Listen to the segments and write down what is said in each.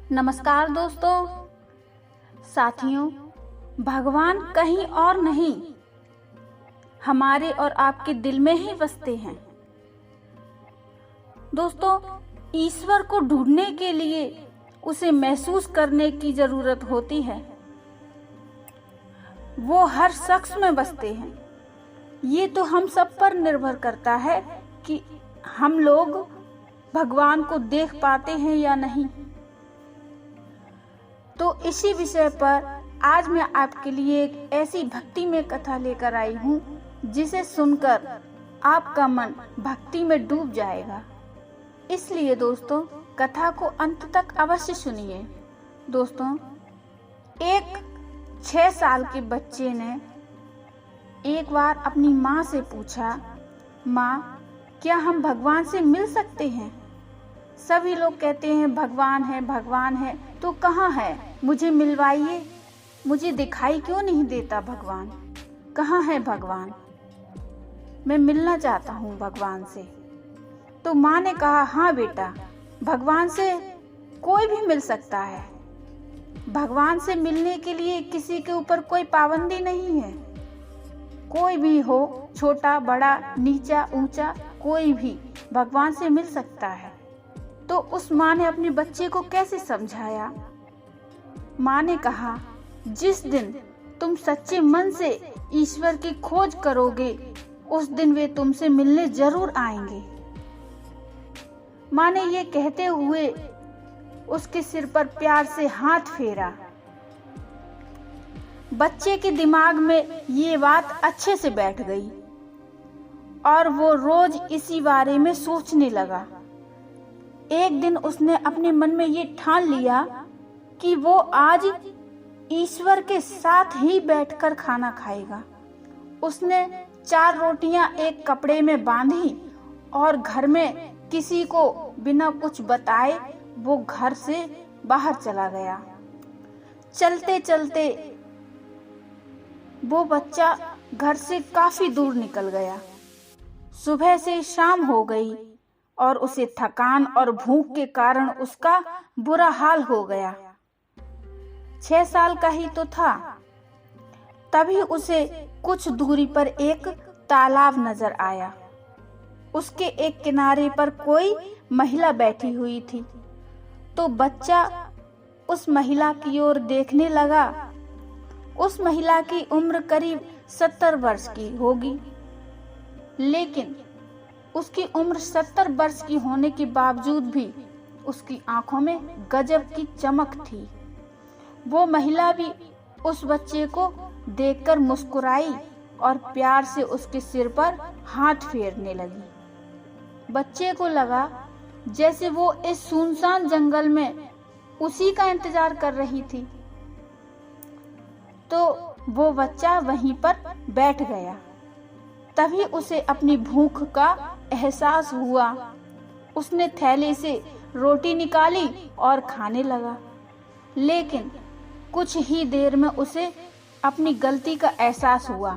नमस्कार दोस्तों, साथियों। भगवान कहीं और नहीं, हमारे और आपके दिल में ही बसते हैं। दोस्तों, ईश्वर को ढूंढने के लिए उसे महसूस करने की जरूरत होती है। वो हर शख्स में बसते हैं। ये तो हम सब पर निर्भर करता है कि हम लोग भगवान को देख पाते हैं या नहीं। तो इसी विषय पर आज मैं आपके लिए एक ऐसी भक्ति में कथा लेकर आई हूँ जिसे सुनकर आपका मन भक्ति में डूब जाएगा। इसलिए दोस्तों, कथा को अंत तक अवश्य सुनिए। दोस्तों, एक 6 साल के बच्चे ने एक बार अपनी माँ से पूछा, माँ, क्या हम भगवान से मिल सकते हैं? सभी लोग कहते हैं भगवान है, तो कहाँ है? मुझे मिलवाइए, मुझे दिखाई क्यों नहीं देता भगवान? कहाँ है भगवान? मैं मिलना चाहता हूँ भगवान से। तो माँ ने कहा, हाँ बेटा, भगवान से कोई भी मिल सकता है। भगवान से मिलने के लिए किसी के ऊपर कोई पाबंदी नहीं है। कोई भी हो, छोटा बड़ा, नीचा ऊंचा, कोई भी भगवान से मिल सकता है। तो उस माँ ने अपने बच्चे को कैसे समझाया? माँ ने कहा, जिस दिन तुम सच्चे मन से ईश्वर की खोज करोगे, उस दिन वे तुमसे मिलने जरूर आएंगे। माँ ने ये कहते हुए उसके सिर पर प्यार से हाथ फेरा। बच्चे के दिमाग में ये बात अच्छे से बैठ गई और वो रोज इसी बारे में सोचने लगा। एक दिन उसने अपने मन में ये ठान लिया कि वो आज ईश्वर के साथ ही बैठकर खाना खाएगा। उसने 4 रोटियां एक कपड़े में बांधी और घर में किसी को बिना कुछ बताए वो घर से बाहर चला गया। चलते चलते वो बच्चा घर से काफी दूर निकल गया। सुबह से शाम हो गई और उसे थकान और भूख के कारण उसका बुरा हाल हो गया। 6 साल का ही तो था। तभी उसे कुछ दूरी पर एक तालाब नजर आया। उसके एक किनारे पर कोई महिला बैठी हुई थी। तो बच्चा उस महिला की ओर देखने लगा। उस महिला की उम्र करीब 70 वर्ष की होगी, लेकिन उसकी उम्र 70 वर्ष की होने के बावजूद भी उसकी आंखों में गजब की चमक थी। वो महिला भी उस बच्चे को देखकर मुस्कुराई और प्यार से उसके सिर पर हाथ फेरने लगी। बच्चे को लगा जैसे वो इस सुनसान जंगल में उसी का इंतजार कर रही थी। तो वो बच्चा वहीं पर बैठ गया। तभी उसे अपनी भूख का एहसास हुआ। उसने थैले से रोटी निकाली और खाने लगा, लेकिन कुछ ही देर में उसे अपनी गलती का एहसास हुआ।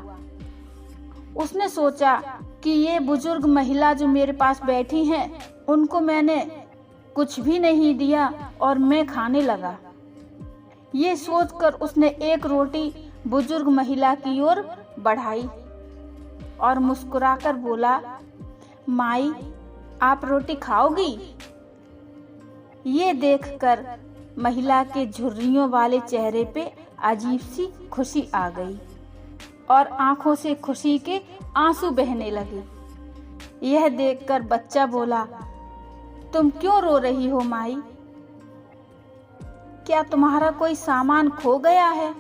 उसने सोचा कि ये बुजुर्ग महिला जो मेरे पास बैठी हैं, उनको मैंने कुछ भी नहीं दिया और मैं खाने लगा। ये सोचकर उसने एक रोटी बुजुर्ग महिला की ओर बढ़ाई और मुस्कुराकर बोला, माई, आप रोटी खाओगी? ये देखकर महिला के झुर्रियों वाले चेहरे पे अजीब सी खुशी आ गई और आंखों से खुशी के आंसू बहने लगे। यह देखकर बच्चा बोला, तुम क्यों रो रही हो माई? क्या तुम्हारा कोई सामान खो गया है?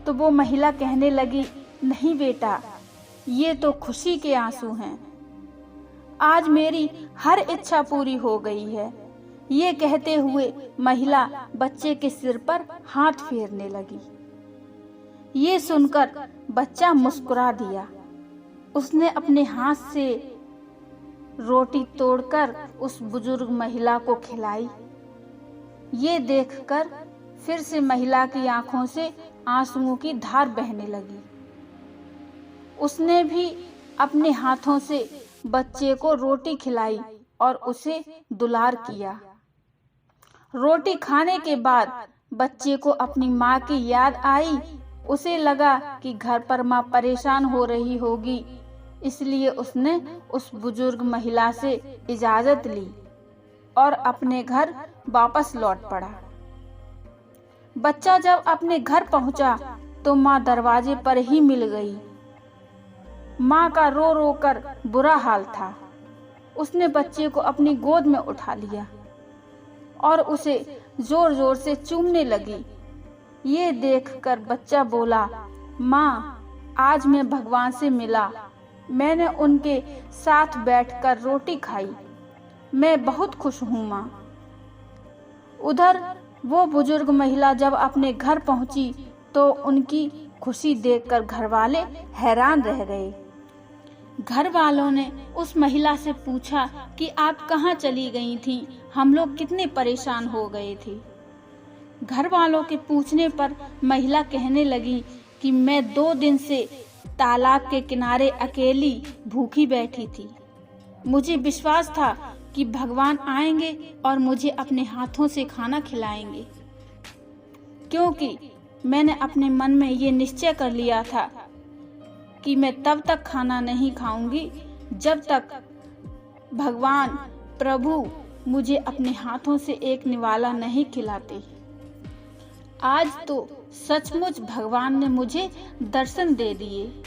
तो वो महिला कहने लगी, नहीं बेटा, ये तो खुशी के आंसू हैं। आज मेरी हर इच्छा पूरी हो गई है। ये कहते हुए महिला बच्चे के सिर पर हाथ फेरने लगी। ये सुनकर बच्चा मुस्कुरा दिया। उसने अपने हाथ से रोटी तोड़कर उस बुजुर्ग महिला को खिलाई। ये देखकर फिर से महिला की आंखों से आंसुओं की धार बहने लगी। उसने भी अपने हाथों से बच्चे को रोटी खिलाई और उसे दुलार किया। रोटी खाने के बाद बच्चे को अपनी माँ की याद आई। उसे लगा कि घर पर माँ परेशान हो रही होगी, इसलिए उसने उस बुजुर्ग महिला से इजाजत ली और अपने घर वापस लौट पड़ा। बच्चा जब अपने घर पहुंचा तो माँ दरवाजे पर ही मिल गई। माँ का रो रो कर बुरा हाल था। उसने बच्चे को अपनी गोद में उठा लिया और उसे जोर जोर से चूमने लगी। ये देखकर बच्चा बोला, माँ, आज मैं भगवान से मिला। मैंने उनके साथ बैठकर रोटी खाई। मैं बहुत खुश हूँ माँ। उधर वो बुजुर्ग महिला जब अपने घर पहुंची तो उनकी खुशी देखकर घरवाले हैरान रह गए। घर वालों ने उस महिला से पूछा कि आप कहाँ चली गई थीं? हम लोग कितने परेशान हो गए थे। घर वालों के पूछने पर महिला कहने लगी कि मैं 2 दिन से तालाब के किनारे अकेली भूखी बैठी थी। मुझे विश्वास था कि भगवान आएंगे और मुझे अपने हाथों से खाना खिलाएंगे, क्योंकि मैंने अपने मन में ये निश्चय कर लिया था कि मैं तब तक खाना नहीं खाऊंगी जब तक भगवान प्रभु मुझे अपने हाथों से एक निवाला नहीं खिलाते। आज तो सचमुच भगवान ने मुझे दर्शन दे दिए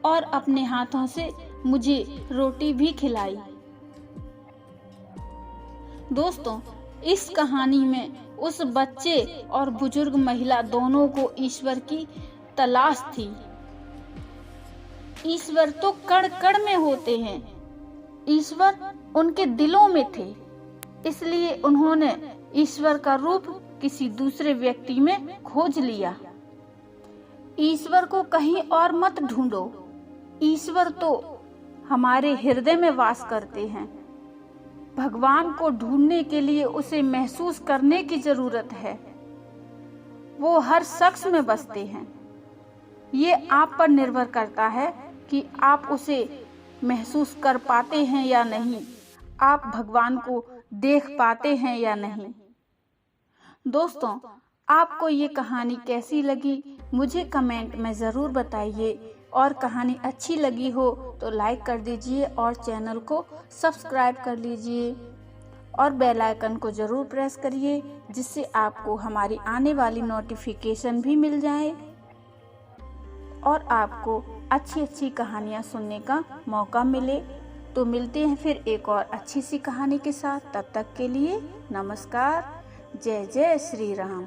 और अपने हाथों से मुझे रोटी भी खिलाई। दोस्तों, इस कहानी में उस बच्चे और बुजुर्ग महिला दोनों को ईश्वर की तलाश थी। ईश्वर तो कण कण में होते हैं। ईश्वर उनके दिलों में थे, इसलिए उन्होंने ईश्वर का रूप किसी दूसरे व्यक्ति में खोज लिया। ईश्वर को कहीं और मत ढूंढो। ईश्वर तो हमारे हृदय में वास करते हैं। भगवान को ढूंढने के लिए उसे महसूस करने की जरूरत है। वो हर शख्स में बसते हैं। ये आप पर निर्भर करता है कि आप उसे महसूस कर पाते हैं या नहीं, आप भगवान को देख पाते हैं या नहीं। दोस्तों, आपको ये कहानी कैसी लगी मुझे कमेंट में ज़रूर बताइए, और कहानी अच्छी लगी हो तो लाइक कर दीजिए और चैनल को सब्सक्राइब कर लीजिए और बेल आइकन को ज़रूर प्रेस करिए, जिससे आपको हमारी आने वाली नोटिफिकेशन भी मिल जाए और आपको अच्छी अच्छी कहानियाँ सुनने का मौका मिले। तो मिलते हैं फिर एक और अच्छी सी कहानी के साथ। तब तक के लिए नमस्कार। जय जय श्री राम।